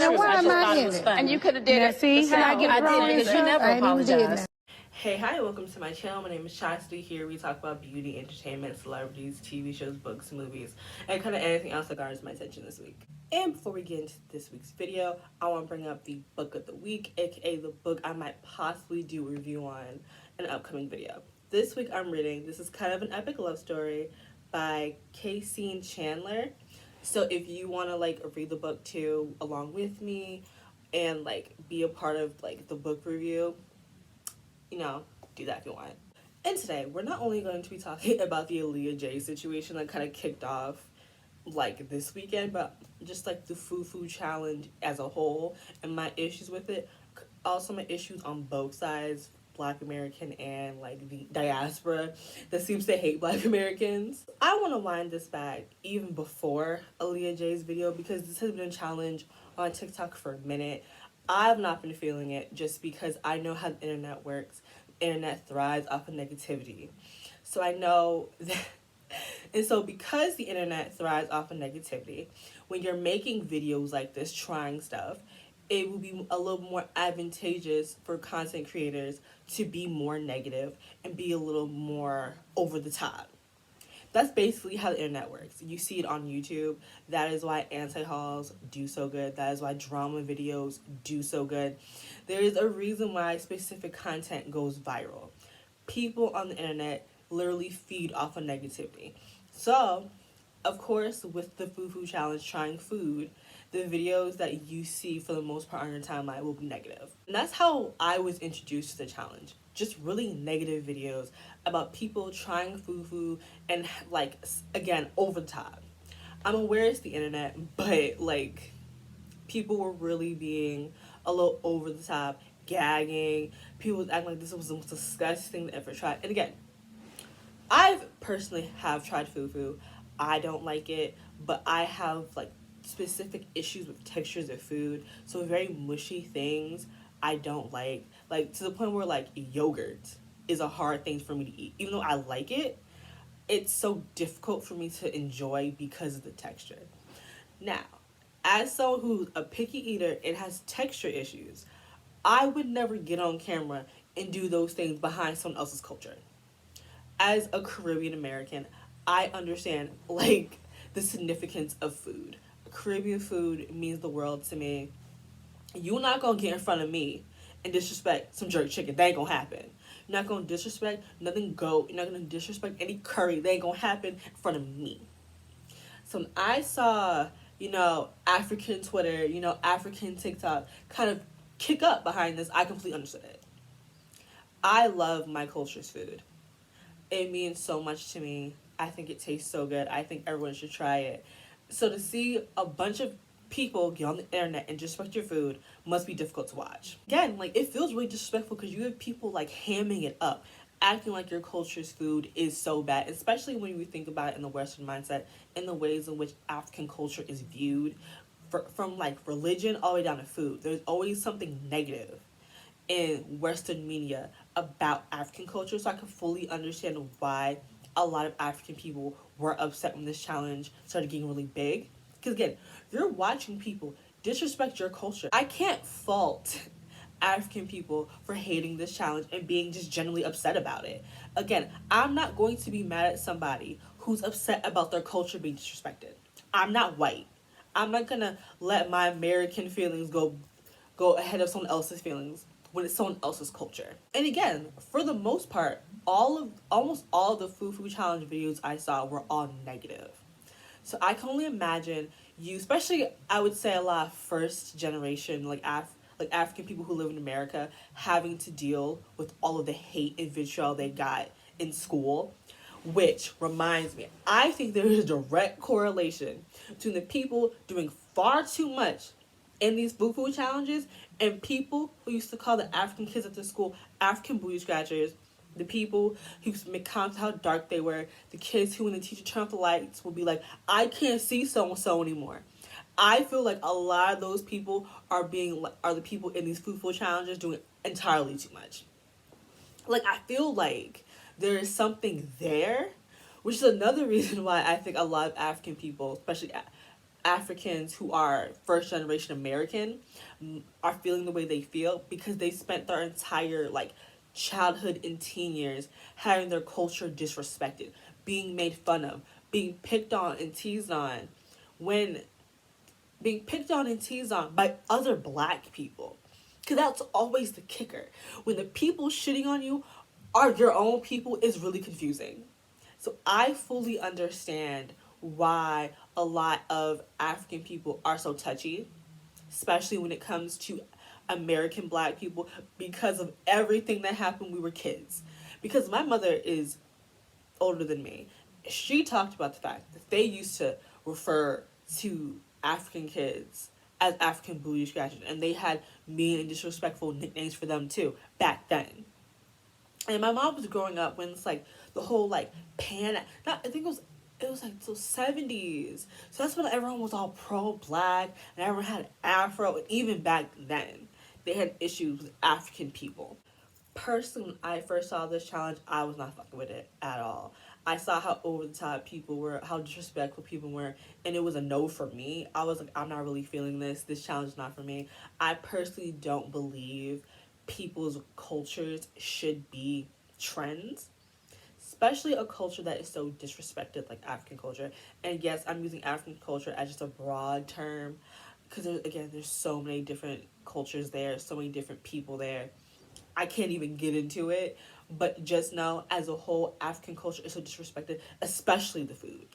Now, why am I in it? And you could have did it. See how I get wrong and because you never apologized. Hey, hi, welcome to my channel. My name is Chastity. Here we talk about beauty, entertainment, celebrities, TV shows, books, movies, and kind of anything else that garners my attention this week. And before we get into this week's video, I want to bring up the book of the week, aka the book I might possibly do a review on in an upcoming video. This week I'm reading, this is kind of an epic love story by Casey Chandler. So if you want to like read the book too along with me and like be a part of like the book review, you know, do that if you want. And today, we're not only going to be talking about the Aaliyah Jay situation that kind of kicked off like this weekend, but just like the Fufu challenge as a whole and my issues with it. Also my issues on both sides, Black American and like the diaspora that seems to hate Black Americans. I want to wind this back even before Aaliyah Jay's video because this has been a challenge on TikTok for a minute. I've not been feeling it just because I know how the internet works. The internet thrives off of negativity. So I know that, and so because the internet thrives off of negativity, when you're making videos like this, trying stuff, it will be a little more advantageous for content creators to be more negative and be a little more over the top. That's basically how the internet works. You see it on YouTube. That is why anti-hauls do so good. That is why drama videos do so good. There is a reason why specific content goes viral. People on the internet literally feed off of negativity. So, of course, with the Fufu challenge, trying food, the videos that you see for the most part on your timeline will be negative. And that's how I was introduced to the challenge. Just really negative videos about people trying fufu and like, again, over the top. I'm aware it's the internet, but like people were really being a little over the top, gagging. People was acting like this was the most disgusting thing they ever tried. And again, I've personally have tried fufu. I don't like it, but I have like specific issues with textures of food. So very mushy things I don't like to the point where like yogurt is a hard thing for me to eat. Even though I like it, it's so difficult for me to enjoy because of the texture. Now, as someone who's a picky eater and has texture issues, I would never get on camera and do those things behind someone else's culture. As a Caribbean American, I understand like the significance of food. Caribbean food means the world to me. You're not gonna get in front of me and disrespect some jerk chicken. That ain't gonna happen. You're not gonna disrespect nothing goat. You're not gonna disrespect any curry. That ain't gonna happen in front of me. So when I saw, African Twitter, African TikTok kind of kick up behind this, I completely understood it. I love my culture's food. It means so much to me. I think it tastes so good. I think everyone should try it. So to see a bunch of people get on the internet and disrespect your food must be difficult to watch. Again, like it feels really disrespectful because you have people like hamming it up, acting like your culture's food is so bad, especially when you think about it in the Western mindset, in the ways in which African culture is viewed, from like religion all the way down to food. There's always something negative in Western media about African culture, so I can fully understand why a lot of African people were upset when this challenge started getting really big. Because again, you're watching people disrespect your culture. I can't fault African people for hating this challenge and being just genuinely upset about it. Again, I'm not going to be mad at somebody who's upset about their culture being disrespected. I'm not white. I'm not gonna let my American feelings go ahead of someone else's feelings when it's someone else's culture. And again, for the most part, almost all of the Fufu challenge videos I saw were all negative. So I can only imagine you, especially I would say a lot of first generation like African people who live in America, having to deal with all of the hate and vitriol they got in school. Which reminds me, I think there is a direct correlation between the people doing far too much in these Fufu challenges and people who used to call the African kids at the school African booty scratchers, the people who used to make comments how dark they were, the kids who when the teacher turned off the lights would be like, I can't see so-and-so anymore. I feel like a lot of those people are the people in these Fufu challenges doing entirely too much. Like, I feel like there is something there, which is another reason why I think a lot of African people, especially Africans who are first generation American are feeling the way they feel because they spent their entire like childhood and teen years having their culture disrespected, being made fun of, being picked on and teased on, when being picked on and teased on by other black people. Because that's always the kicker. When the people shitting on you are your own people, is really confusing. So I fully understand why a lot of African people are so touchy, especially when it comes to American black people, because of everything that happened when we were kids. Because my mother is older than me. She talked about the fact that they used to refer to African kids as African booty scratchers, and they had mean and disrespectful nicknames for them too back then. And my mom was growing up when it's like the whole like not I think it was like the 70s. So that's when everyone was all pro black and everyone had an afro, and even back then they had issues with African people. Personally, when I first saw this challenge, I was not fucking with it at all. I saw how over the top people were, how disrespectful people were, and it was a no for me. I was like, I'm not really feeling this. This challenge is not for me. I personally don't believe people's cultures should be trends, especially a culture that is so disrespected like African culture. And yes, I'm using African culture as just a broad term because there's so many different cultures there, so many different people there. I can't even get into it, but just know as a whole, African culture is so disrespected, especially the food.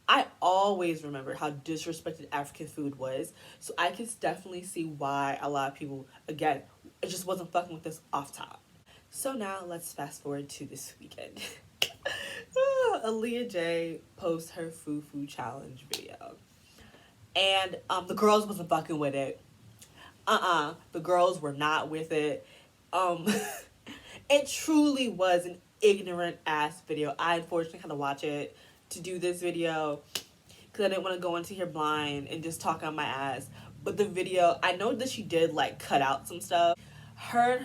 I always remember how disrespected African food was, so I can definitely see why a lot of people, again, it just wasn't fucking with this off top. So now let's fast forward to this weekend. Aaliyah Jay posts her Fufu challenge video, and the girls wasn't fucking with it. The girls were not with it. Um, it truly was an ignorant ass video. I unfortunately had to watch it to do this video because I didn't want to go into here blind and just talk on my ass. But the video, I know that she did like cut out some stuff.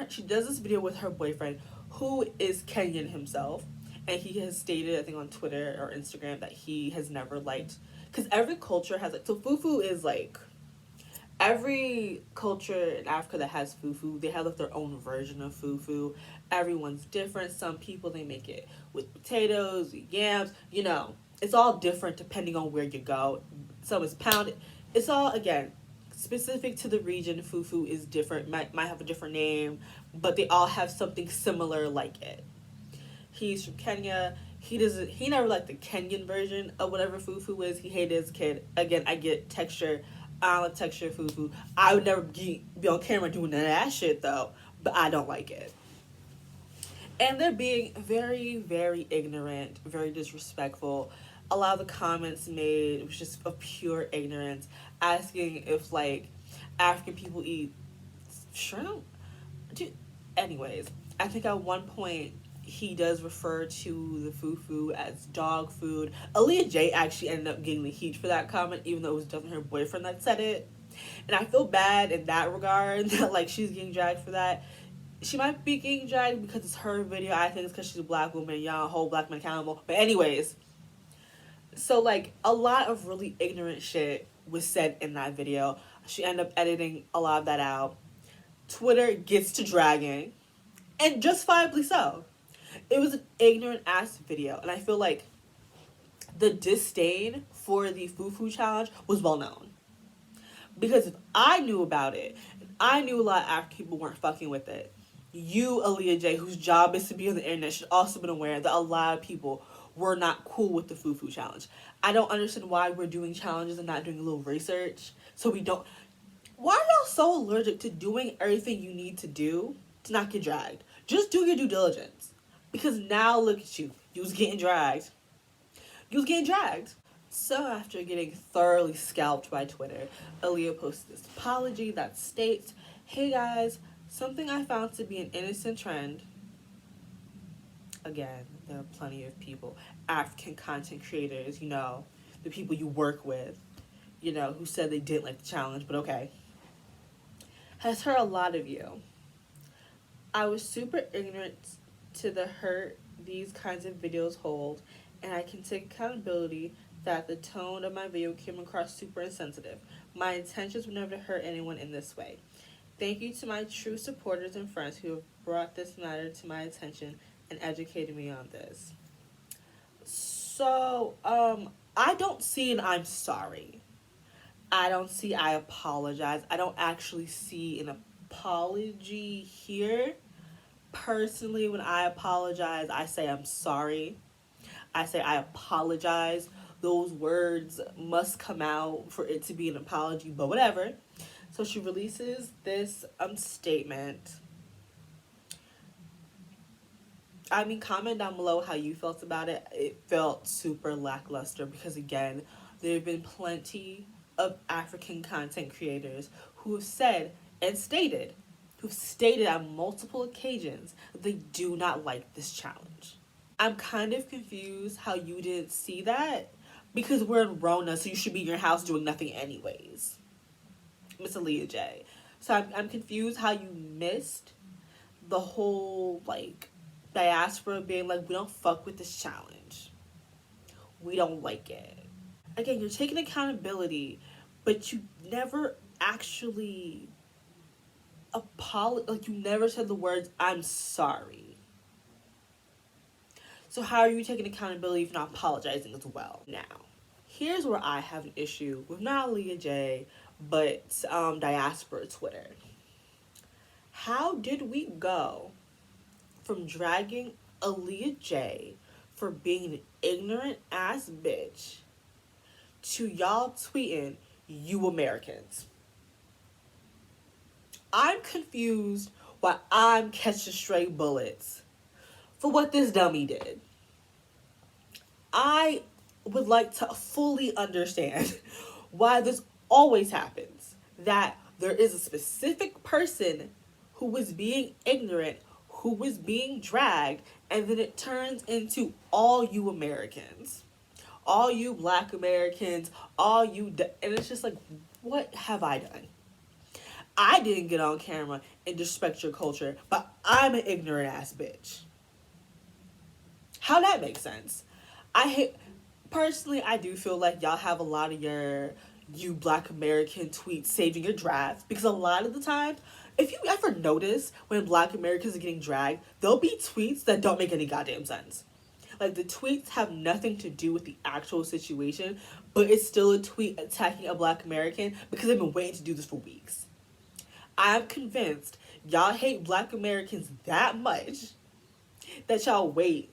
She does this video with her boyfriend, who is Kenyan himself, and he has stated, I think on Twitter or Instagram, that he has never liked, because every culture has like, so Fufu is like, every culture in Africa that has fufu, they have like their own version of fufu. Everyone's different. Some people, they make it with potatoes, yams, it's all different depending on where you go. Some is pounded. It's all, again, specific to the region. Fufu is different, might have a different name, but they all have something similar like it. He's from Kenya. He never liked the Kenyan version of whatever fufu is. He hated it as a kid. Again, I get texture. I don't like texture fufu. I would never be on camera doing that shit though, but I don't like it. And they're being very, very ignorant, very disrespectful. A lot of the comments made was just of pure ignorance, asking if like African people eat shrimp. Anyways, I think at one point he does refer to the fufu as dog food. Aaliyah Jay actually ended up getting the heat for that comment, even though it was definitely her boyfriend that said it. And I feel bad in that regard that like she's getting dragged for that. She might be getting dragged because it's her video. I think it's because she's a black woman and y'all hold black men accountable. But anyways, so like a lot of really ignorant shit was said in that video. She ended up editing a lot of that out. Twitter gets to dragging, and justifiably so. It was an ignorant ass video, and I feel like the disdain for the Fufu challenge was well known. Because if I knew about it, I knew a lot of African people weren't fucking with it. You, Aaliyah Jay, whose job is to be on the internet, should also been aware that a lot of people were not cool with the Fufu challenge. I don't understand why we're doing challenges and not doing a little research. So we don't. Why are y'all so allergic to doing everything you need to do to not get dragged? Just do your due diligence. Because now look at you. You was getting dragged. So after getting thoroughly scalped by Twitter, Aaliyah posted this apology that states, "Hey guys, something I found to be an innocent trend." Again, there are plenty of people, African content creators, the people you work with, who said they didn't like the challenge, but okay. Has hurt a lot of you. I was super ignorant to the hurt these kinds of videos hold, and I can take accountability that the tone of my video came across super insensitive. My intentions were never to hurt anyone in this way. Thank you to my true supporters and friends who have brought this matter to my attention and educated me on this. So, I don't see an I'm sorry. I don't see I apologize. I don't actually see an apology here. Personally, when I apologize, I say I'm sorry. I say I apologize. Those words must come out for it to be an apology, but whatever. So she releases this statement. I mean, comment down below how you felt about it. It felt super lackluster because, again, there have been plenty of African content creators who have said and stated, who've stated on multiple occasions that they do not like this challenge. I'm kind of confused how you didn't see that because we're in Rona, so you should be in your house doing nothing anyways. Miss Aaliyah Jay. So I'm confused how you missed the whole, like, Diaspora being like, we don't fuck with this challenge. We don't like it. Again, you're taking accountability, but you never actually like, you never said the words, I'm sorry. So how are you taking accountability if you're not apologizing as well? Now, here's where I have an issue with not Aaliyah Jay, but Diaspora Twitter. How did we go from dragging Aaliyah Jay for being an ignorant ass bitch to y'all tweeting, you Americans? I'm confused why I'm catching stray bullets for what this dummy did. I would like to fully understand why this always happens. That there is a specific person who was being ignorant, who was being dragged, and then it turns into all you Americans. All you Black Americans, and it's just like, what have I done? I didn't get on camera and disrespect your culture, but I'm an ignorant ass bitch. How that makes sense? Personally, I do feel like y'all have a lot of you Black American tweets saved in your drafts, because a lot of the time, if you ever notice when Black Americans are getting dragged, there'll be tweets that don't make any goddamn sense. Like, the tweets have nothing to do with the actual situation, but it's still a tweet attacking a Black American because they've been waiting to do this for weeks. I'm convinced y'all hate Black Americans that much that y'all wait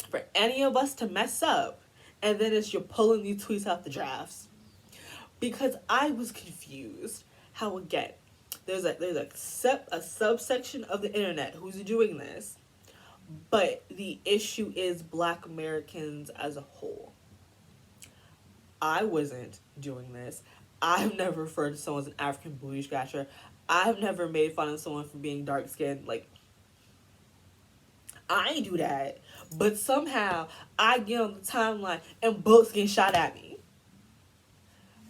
for any of us to mess up, and then it's you're pulling these tweets out the drafts. Because I was confused how, again, there's a subsection of the internet who's doing this, but the issue is Black Americans as a whole. I wasn't doing this. I've never referred to someone as an African booty scratcher. I've never made fun of someone for being dark skinned. Like, I ain't do that. But somehow I get on the timeline and bullets get shot at me.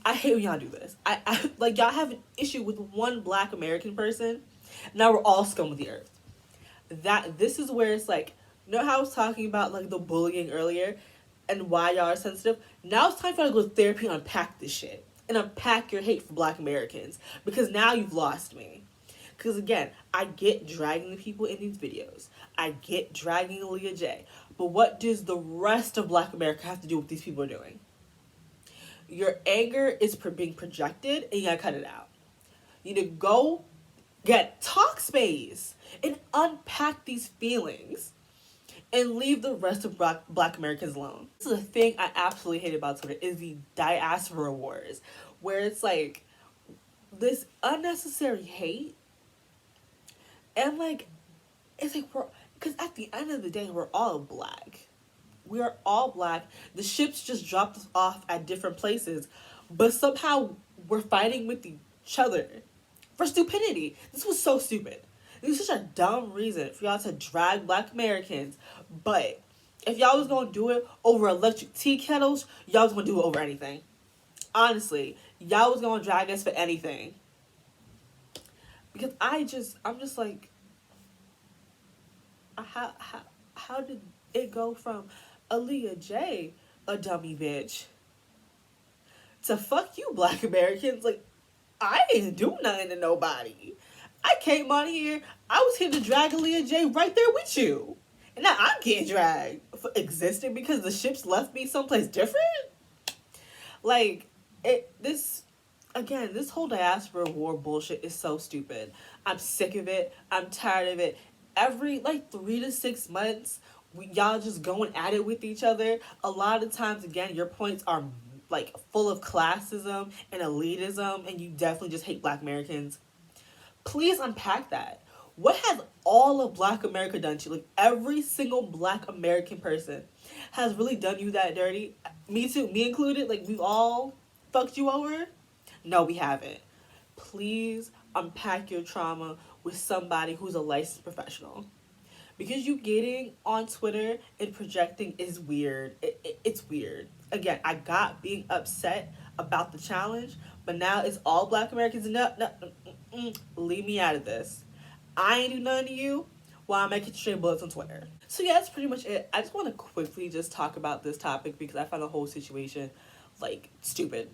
I hate when y'all do this. I like, y'all have an issue with one Black American person. Now we're all scum of the earth. This is where it's like, you know how I was talking about, like, the bullying earlier and why y'all are sensitive? Now it's time for y'all to go to therapy and unpack this shit. And unpack your hate for Black Americans. Because now you've lost me. Because, again, I get dragging the people in these videos. I get dragging Aaliyah Jay. But what does the rest of Black America have to do with what these people are doing? Your anger is being projected, and you gotta cut it out. You need to go get talk space and unpack these feelings and leave the rest of Black Americans alone. This is the thing I absolutely hate about Twitter, is the diaspora wars, where it's like this unnecessary hate, and like, it's like, because at the end of the day, we're all Black. We are all Black. The ships just dropped us off at different places, but somehow we're fighting with each other for stupidity. This was so stupid. This is such a dumb reason for y'all to drag Black Americans, but if y'all was gonna do it over electric tea kettles, y'all was gonna do it over anything. Honestly, y'all was gonna drag us for anything. Because I'm just like, how did it go from Aaliyah Jay, a dummy bitch, to fuck you, Black Americans. Like, I didn't do nothing to nobody. I came on here, I was here to drag Aaliyah Jay right there with you. And now I'm getting dragged for existing because the ships left me someplace different? Like, this whole diaspora war bullshit is so stupid. I'm sick of it. I'm tired of it. Every, like, 3 to 6 months, y'all just going at it with each other. A lot of times, again, your points are, like, full of classism and elitism, and you definitely just hate Black Americans. Please unpack that. What has all of Black America done to you? Like, every single Black American person has really done you that dirty. Me too, me included. Like, we've all fucked you over. No, we haven't. Please unpack your trauma with somebody who's a licensed professional. Because you getting on Twitter and projecting is weird. It's weird. Again, I got being upset about the challenge, but now it's all Black Americans. No, leave me out of this. I ain't do nothing to you while I'm making straight bullets on Twitter. So yeah, that's pretty much it. I just want to quickly just talk about this topic because I found the whole situation, like, stupid.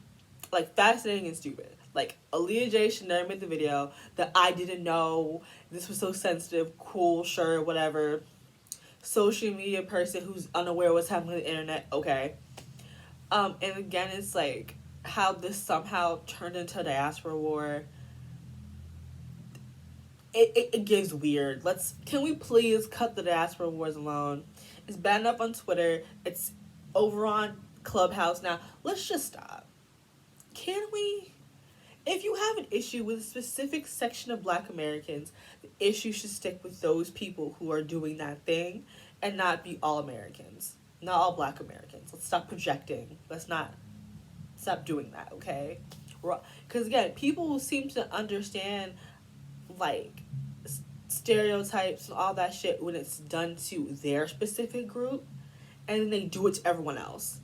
Like, fascinating and stupid. Like, Aaliyah Jay should never make the video that I didn't know this was so sensitive, cool, sure, whatever. Social media person who's unaware of what's happening on the internet, okay. And again, it's like how this somehow turned into a diaspora war. It gives weird. Can we please cut the diaspora wars alone? It's bad enough on Twitter. It's over on Clubhouse now. Let's just stop. Can we? If you have an issue with a specific section of Black Americans, the issue should stick with those people who are doing that thing and not be all Americans. Not all Black Americans. Let's stop projecting. Let's not stop doing that, okay? Because, again, people who seem to understand, like, stereotypes and all that shit when it's done to their specific group, and then they do it to everyone else.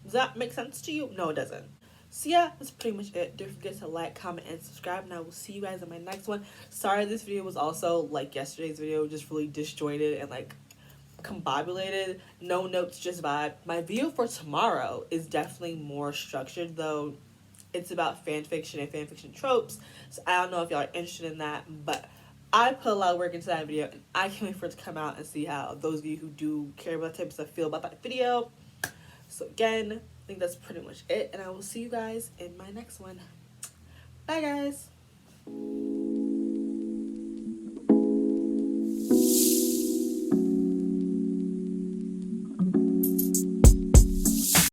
Does that make sense to you? No, it doesn't. So yeah, that's pretty much it. Don't forget to like, comment, and subscribe, and I will see you guys in my next one. Sorry this video was also, like yesterday's video, just really disjointed and, like, combobulated. No notes, just vibe. My video for tomorrow is definitely more structured, though. It's about fanfiction and fanfiction tropes, so I don't know if y'all are interested in that, but I put a lot of work into that video, and I can't wait for it to come out and see how those of you who do care about that type of stuff feel about that video. So again, I think that's pretty much it, and I will see you guys in my next one. Bye, guys.